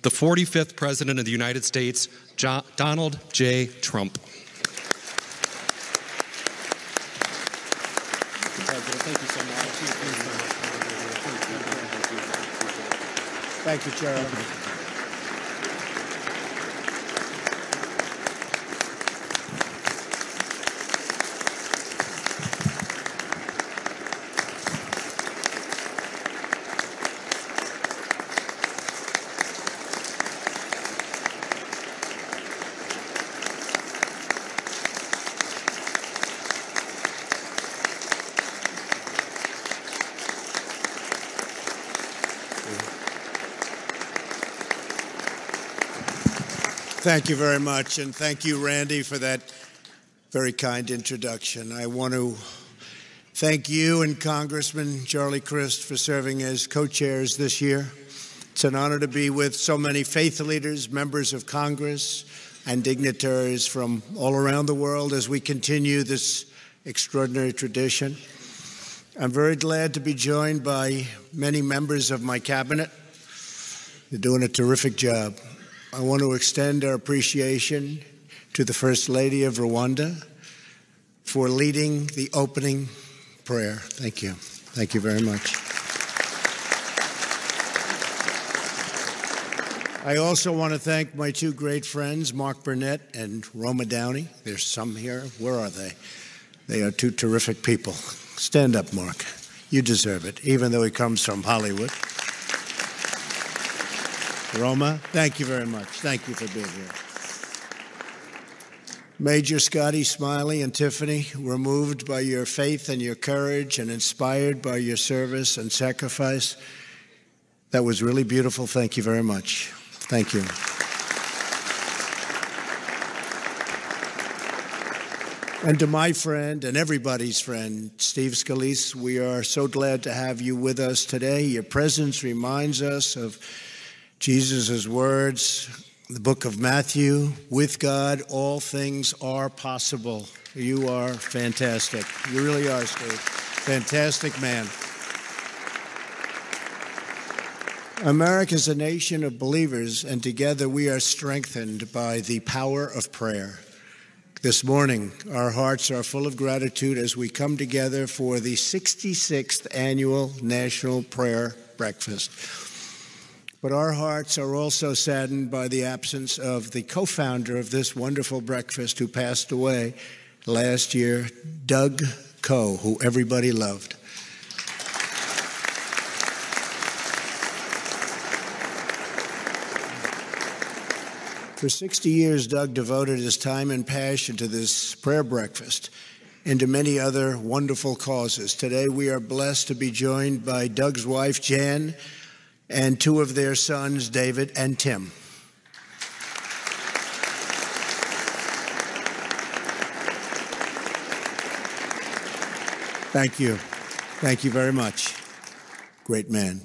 the 45th President of the United States, Donald J. Trump. Thank you so much. Thank you, Gerald. Thank you very much, and thank you, Randy, for that very kind introduction. I want to thank you and Congressman Charlie Crist for serving as co-chairs this year. It's an honor to be with so many faith leaders, members of Congress, and dignitaries from all around the world as we continue this extraordinary tradition. I'm very glad to be joined by many members of my cabinet. They're doing a terrific job. I want to extend our appreciation to the First Lady of Rwanda for leading the opening prayer. Thank you. Thank you very much. I also want to thank my two great friends, Mark Burnett and Roma Downey. There's some here. Where are they? They are two terrific people. Stand up, Mark. You deserve it, even though he comes from Hollywood. Roma, thank you very much. Thank you for being here. Major Scotty, Smiley, and Tiffany, we're moved by your faith and your courage and inspired by your service and sacrifice. That was really beautiful. Thank you very much. Thank you. And to my friend and everybody's friend, Steve Scalise, we are so glad to have you with us today. Your presence reminds us of Jesus' words, the book of Matthew, with God, all things are possible. You are fantastic. You really are, Steve. Fantastic man. America is a nation of believers, and together we are strengthened by the power of prayer. This morning, our hearts are full of gratitude as we come together for the 66th Annual National Prayer Breakfast. But our hearts are also saddened by the absence of the co-founder of this wonderful breakfast who passed away last year, Doug Coe, who everybody loved. For 60 years, Doug devoted his time and passion to this prayer breakfast and to many other wonderful causes. Today, we are blessed to be joined by Doug's wife, Jan, and two of their sons, David and Tim. Thank you. Thank you very much. Great man.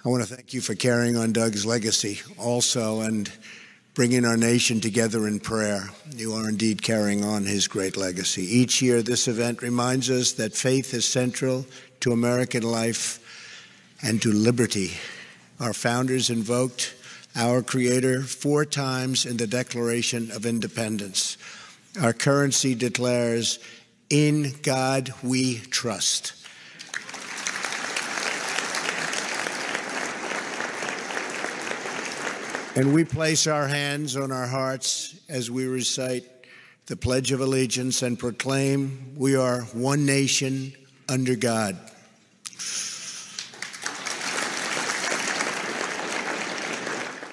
I want to thank you for carrying on Doug's legacy also and bringing our nation together in prayer. You are indeed carrying on his great legacy. Each year, this event reminds us that faith is central to American life and to liberty. Our founders invoked our Creator 4 times in the Declaration of Independence. Our currency declares, "In God we trust." And we place our hands on our hearts as we recite the Pledge of Allegiance and proclaim we are one nation under God.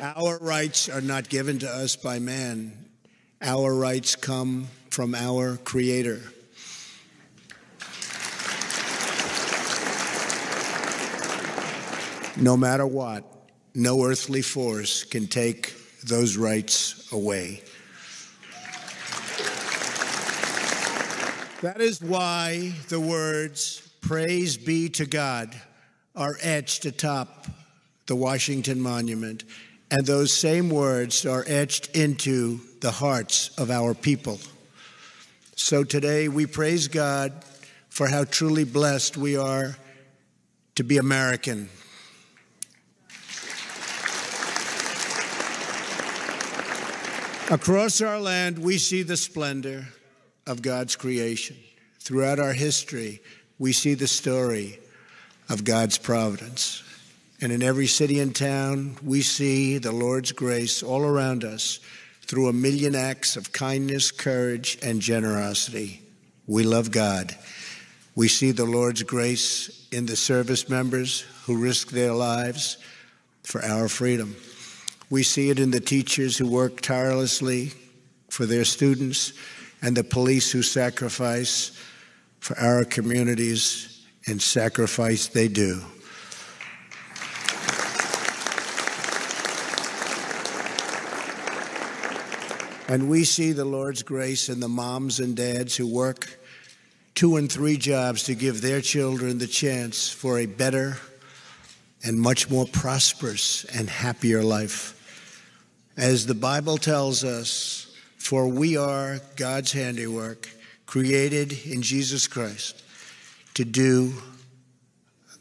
Our rights are not given to us by man. Our rights come from our Creator. No matter what, no earthly force can take those rights away. That is why the words, "Praise be to God," are etched atop the Washington Monument, and those same words are etched into the hearts of our people. So today we praise God for how truly blessed we are to be American. Across our land, we see the splendor of God's creation. Throughout our history, we see the story of God's providence. And in every city and town, we see the Lord's grace all around us through a million acts of kindness, courage, and generosity. We love God. We see the Lord's grace in the service members who risk their lives for our freedom. We see it in the teachers who work tirelessly for their students and the police who sacrifice for our communities, and sacrifice they do. And we see the Lord's grace in the moms and dads who work 2 and 3 jobs to give their children the chance for a better and much more prosperous and happier life. As the Bible tells us, for we are God's handiwork, created in Jesus Christ to do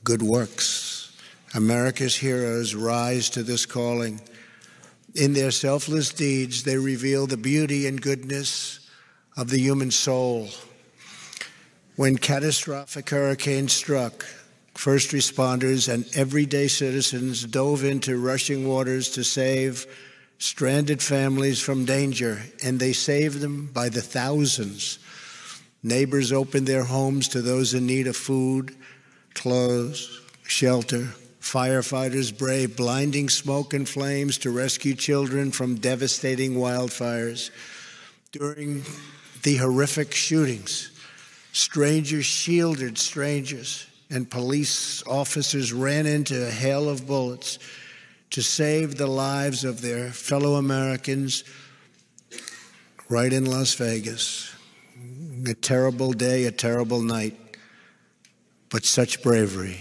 good works. America's heroes rise to this calling. In their selfless deeds, they reveal the beauty and goodness of the human soul. When catastrophic hurricanes struck, first responders and everyday citizens dove into rushing waters to save stranded families from danger, and they saved them by the thousands. Neighbors opened their homes to those in need of food, clothes, shelter. Firefighters braved blinding smoke and flames to rescue children from devastating wildfires. During the horrific shootings, strangers shielded strangers, and police officers ran into a hail of bullets to save the lives of their fellow Americans right in Las Vegas. A terrible day, a terrible night, but such bravery.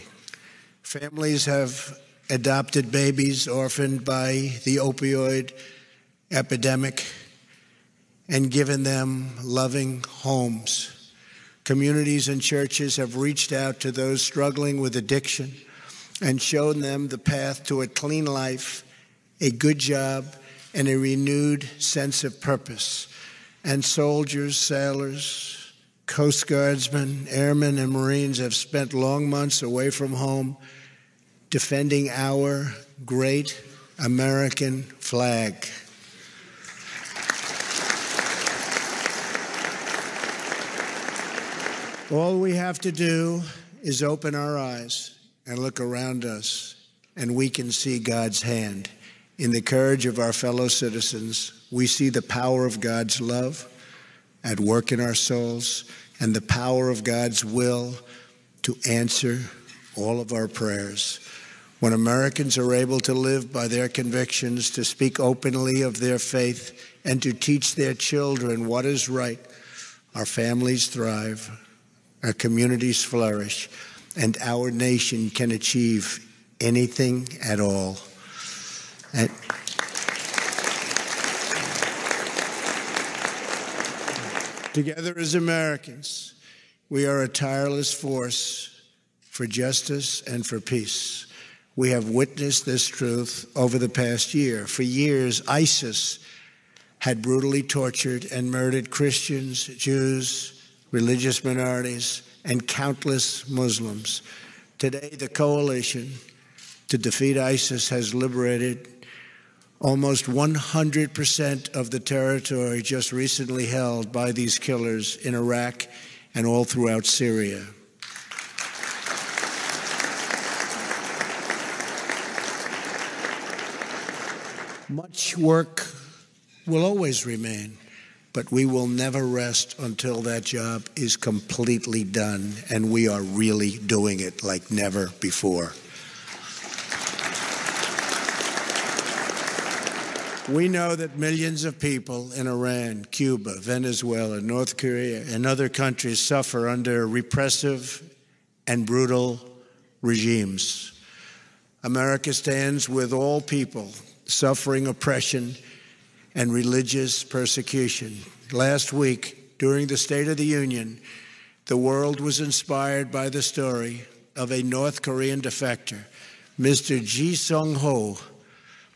Families have adopted babies orphaned by the opioid epidemic and given them loving homes. Communities and churches have reached out to those struggling with addiction and shown them the path to a clean life, a good job, and a renewed sense of purpose. And soldiers, sailors, Coast Guardsmen, airmen, and Marines have spent long months away from home defending our great American flag. All we have to do is open our eyes and look around us, and we can see God's hand. In the courage of our fellow citizens, we see the power of God's love at work in our souls and the power of God's will to answer all of our prayers. When Americans are able to live by their convictions, to speak openly of their faith, and to teach their children what is right, our families thrive, our communities flourish, and our nation can achieve anything at all. And together as Americans, we are a tireless force for justice and for peace. We have witnessed this truth over the past year. For years, ISIS had brutally tortured and murdered Christians, Jews, religious minorities, and countless Muslims. Today, the coalition to defeat ISIS has liberated almost 100% of the territory just recently held by these killers in Iraq and all throughout Syria. Much work will always remain, but we will never rest until that job is completely done, and we are really doing it like never before. We know that millions of people in Iran, Cuba, Venezuela, North Korea, and other countries suffer under repressive and brutal regimes. America stands with all people suffering oppression and religious persecution. Last week, during the State of the Union, the world was inspired by the story of a North Korean defector, Mr. Ji Sung-ho,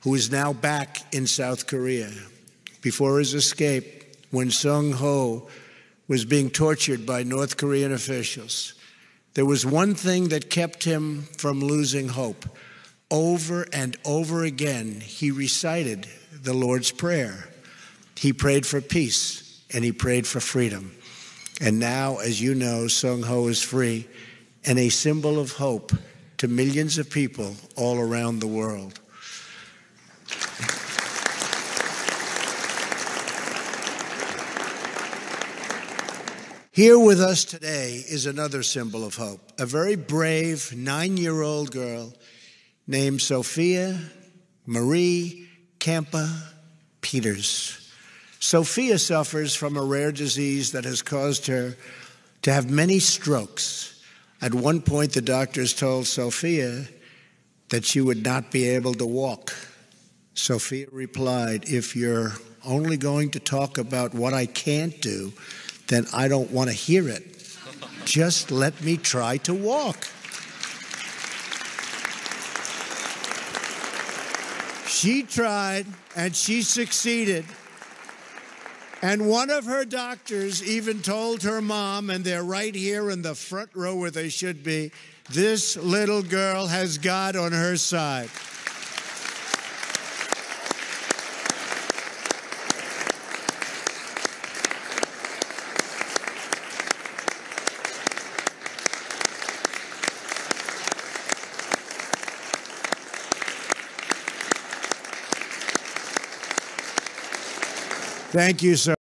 who is now back in South Korea. before his escape, when Sung Ho was being tortured by North Korean officials, there was one thing that kept him from losing hope. Over and over again, he recited the Lord's Prayer. He prayed for peace, and he prayed for freedom. And now, as you know, Sung Ho is free and a symbol of hope to millions of people all around the world. Here with us today is another symbol of hope, a very brave 9-year-old girl named Sophia Marie Kampa Peters. Sophia suffers from a rare disease that has caused her to have many strokes. At one point, the doctors told Sophia that she would not be able to walk. Sophia replied, "If you're only going to talk about what I can't do, then I don't want to hear it. Just let me try to walk." She tried, and she succeeded. And one of her doctors even told her mom, and they're right here in the front row where they should be, this little girl has God on her side. Thank you, sir.